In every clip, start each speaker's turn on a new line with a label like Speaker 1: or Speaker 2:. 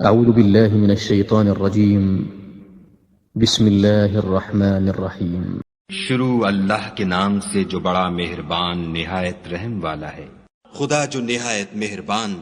Speaker 1: أعوذ بالله من الشيطان الرجيم بسم الله الرحمن الرحيم
Speaker 2: شروع اللہ کے نام سے جو بڑا مہربان نہایت رحم والا ہے۔ خدا جو نہایت مہربان،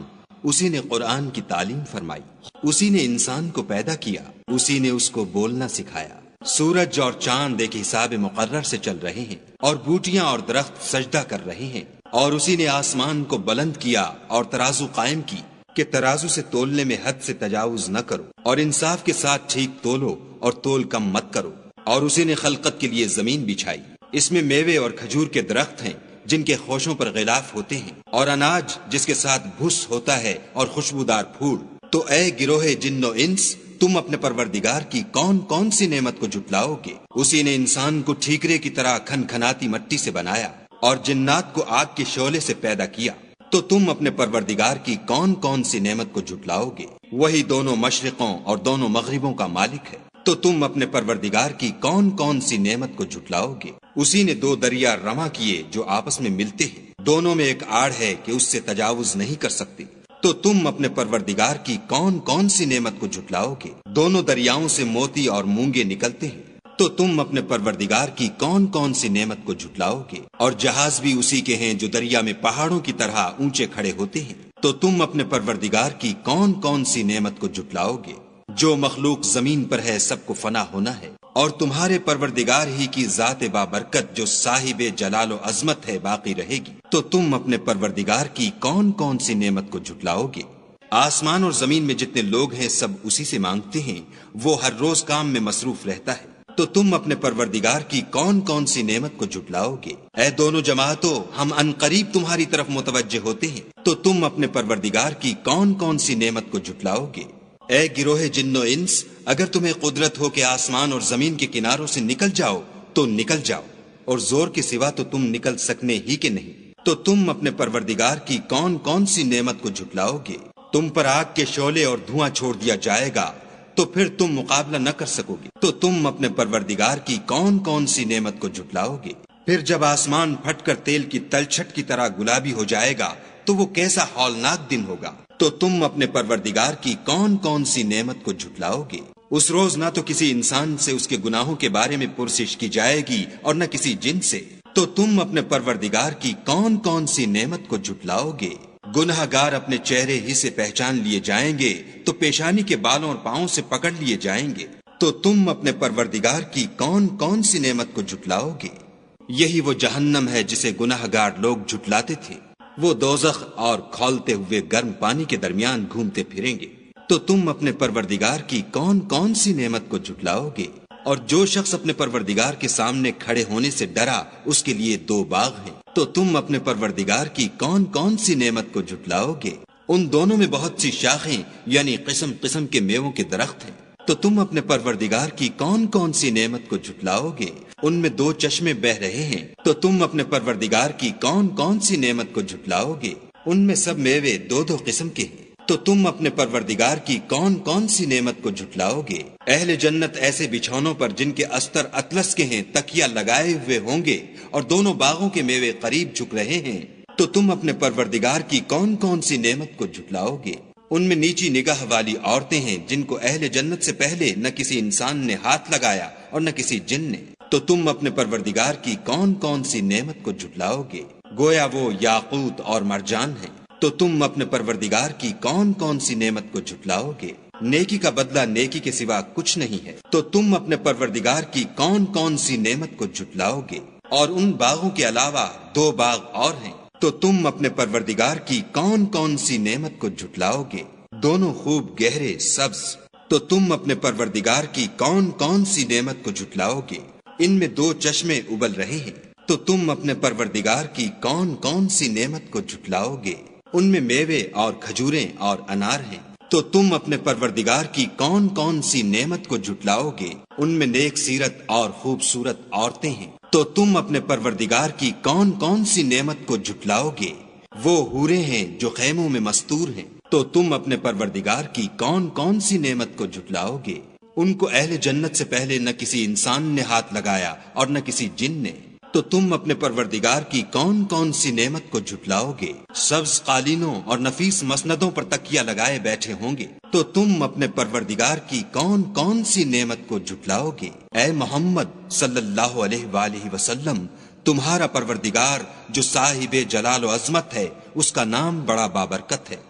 Speaker 2: اسی نے قرآن کی تعلیم فرمائی، اسی نے انسان کو پیدا کیا، اسی نے اس کو بولنا سکھایا۔ سورج اور چاند ایک حساب مقرر سے چل رہے ہیں، اور بوٹیاں اور درخت سجدہ کر رہے ہیں، اور اسی نے آسمان کو بلند کیا اور ترازو قائم کی کہ ترازو سے تولنے میں حد سے تجاوز نہ کرو، اور انصاف کے ساتھ ٹھیک تولو اور تول کم مت کرو۔ اور اسی نے خلقت کے لیے زمین بچھائی، اس میں میوے اور کھجور کے درخت ہیں جن کے خوشوں پر غلاف ہوتے ہیں، اور اناج جس کے ساتھ بھس ہوتا ہے اور خوشبودار پھول۔ تو اے گروہ جن و انس، تم اپنے پروردگار کی کون کون سی نعمت کو جھٹلاؤ گے؟ اسی نے انسان کو ٹھیکرے کی طرح کھن کھناتی مٹی سے بنایا اور جنات کو آگ کے شعلے سے پیدا کیا۔ تو تم اپنے پروردگار کی کون کون سی نعمت کو جھٹلاؤ گے؟ وہی دونوں مشرقوں اور دونوں مغربوں کا مالک ہے۔ تو تم اپنے پروردگار کی کون کون سی نعمت کو جھٹلاؤ گے؟ اسی نے دو دریا رواں کیے جو آپس میں ملتے ہیں، دونوں میں ایک آڑ ہے کہ اس سے تجاوز نہیں کر سکتی۔ تو تم اپنے پروردگار کی کون کون سی نعمت کو جھٹلاؤ گے؟ دونوں دریاؤں سے موتی اور مونگے نکلتے ہیں۔ تو تم اپنے پروردگار کی کون کون سی نعمت کو جھٹلاؤ گے؟ اور جہاز بھی اسی کے ہیں جو دریا میں پہاڑوں کی طرح اونچے کھڑے ہوتے ہیں۔ تو تم اپنے پروردگار کی کون کون سی نعمت کو جھٹلاؤ گے؟ جو مخلوق زمین پر ہے سب کو فنا ہونا ہے، اور تمہارے پروردگار ہی کی ذات بابرکت جو صاحب جلال و عظمت ہے باقی رہے گی۔ تو تم اپنے پروردگار کی کون کون سی نعمت کو جھٹلاؤ گے؟ آسمان اور زمین میں جتنے لوگ ہیں سب اسی سے مانگتے ہیں، وہ ہر روز کام میں مصروف رہتا ہے۔ تو تم اپنے پروردگار کی کون کون سی نعمت کو جھٹلاؤ گے؟ اے دونوں جماعتوں، ہم عنقریب تمہاری طرف متوجہ ہوتے ہیں۔ تو تم اپنے پروردگار کی کون کون سی نعمت کو جھٹلاؤ گے؟ اے گروہ جن و انس، اگر تمہیں قدرت ہو کہ آسمان اور زمین کے کناروں سے نکل جاؤ تو نکل جاؤ، اور زور کے سوا تو تم نکل سکنے ہی کے نہیں۔ تو تم اپنے پروردگار کی کون کون سی نعمت کو جھٹلاؤ گے؟ تم پر آگ کے شعلے اور دھواں چھوڑ دیا جائے گا تو پھر تم مقابلہ نہ کر سکو گے۔ تو تم اپنے پروردگار کی کون کون سی نعمت کو جھٹلاؤ گے؟ پھر جب آسمان پھٹ کر تیل کی تلچھٹ کی طرح گلابی ہو جائے گا تو وہ کیسا ہولناک دن ہوگا۔ تو تم اپنے پروردگار کی کون کون سی نعمت کو جھٹلاؤ گے؟ اس روز نہ تو کسی انسان سے اس کے گناہوں کے بارے میں پرسش کی جائے گی اور نہ کسی جن سے۔ تو تم اپنے پروردگار کی کون کون سی نعمت کو جھٹلاؤ گے؟ گناہ گار اپنے چہرے ہی سے پہچان لیے جائیں گے تو پیشانی کے بالوں اور پاؤں سے پکڑ لیے جائیں گے۔ تو تم اپنے پروردگار کی کون کون سی نعمت کو جھٹلاؤ گے؟ یہی وہ جہنم ہے جسے گناہ گار لوگ جھٹلاتے تھے، وہ دوزخ اور کھولتے ہوئے گرم پانی کے درمیان گھومتے پھریں گے۔ تو تم اپنے پروردگار کی کون کون سی نعمت کو جھٹلاؤ گے؟ اور جو شخص اپنے پروردگار کے سامنے کھڑے ہونے سے ڈرا اس کے لیے دو باغ ہیں۔ تو تم اپنے پروردگار کی کون کون سی نعمت کو جھٹلاؤ گے؟ ان دونوں میں بہت سی شاخیں یعنی قسم قسم کے میووں کے درخت ہیں۔ تو تم اپنے پروردگار کی کون کون سی نعمت کو جھٹلاؤ گے؟ ان میں دو چشمے بہ رہے ہیں۔ تو تم اپنے پروردگار کی کون کون سی نعمت کو جھٹلاؤ گے؟ ان میں سب میوے دو دو قسم کے ہیں۔ تو تم اپنے پروردگار کی کون کون سی نعمت کو جھٹلاؤ گے؟ اہل جنت ایسے بچھونوں پر جن کے استر اطلس کے ہیں تکیا لگائے ہوئے ہوں گے، اور دونوں باغوں کے میوے قریب جھک رہے ہیں۔ تو تم اپنے پروردگار کی کون کون سی نعمت کو جھٹلاؤ گے؟ ان میں نیچی نگاہ والی عورتیں ہیں جن کو اہل جنت سے پہلے نہ کسی انسان نے ہاتھ لگایا اور نہ کسی جن نے۔ تو تم اپنے پروردگار کی کون کون سی نعمت کو جھٹلاؤ گے؟ گویا وہ یاقوت اور مرجان ہیں۔ تو تم اپنے پروردگار کی کون کون سی نعمت کو جھٹلاؤ گے؟ نیکی کا بدلہ نیکی کے سوا کچھ نہیں ہے۔ تو تم اپنے پروردگار کی کون کون سی نعمت کو جھٹلاؤ گے؟ اور ان باغوں کے علاوہ دو باغ اور ہیں۔ تو تم اپنے پروردگار کی کون کون سی نعمت کو جھٹلاؤ گے؟ دونوں خوب گہرے سبز۔ تو تم اپنے پروردگار کی کون کون سی نعمت کو جھٹلاؤ گے؟ ان میں دو چشمے ابل رہے ہیں۔ تو تم اپنے پروردگار کی کون کون سی نعمت کو جھٹلاؤ گے؟ ان میں میوے اور کھجوریں اور انار ہیں۔ تو تم اپنے پروردگار کی کون کون سی نعمت کو جھٹلاؤ گے؟ ان میں نیک سیرت اور خوبصورت عورتیں ہیں۔ تو تم اپنے پروردگار کی کون کون سی نعمت کو جھٹلاؤ گے؟ وہ حوریں ہیں جو خیموں میں مستور ہیں۔ تو تم اپنے پروردگار کی کون کون سی نعمت کو جھٹلاؤ گے؟ ان کو اہل جنت سے پہلے نہ کسی انسان نے ہاتھ لگایا اور نہ کسی جن نے۔ تو تم اپنے پروردگار کی کون کون سی نعمت کو جھٹلاؤ گے؟ سبز قالینوں اور نفیس مسندوں پر تکیہ لگائے بیٹھے ہوں گے، تو تم اپنے پروردگار کی کون کون سی نعمت کو جھٹلاؤ گے؟ اے محمد صلی اللہ علیہ وآلہ وسلم، تمہارا پروردگار جو صاحب جلال و عظمت ہے، اس کا نام بڑا بابرکت ہے۔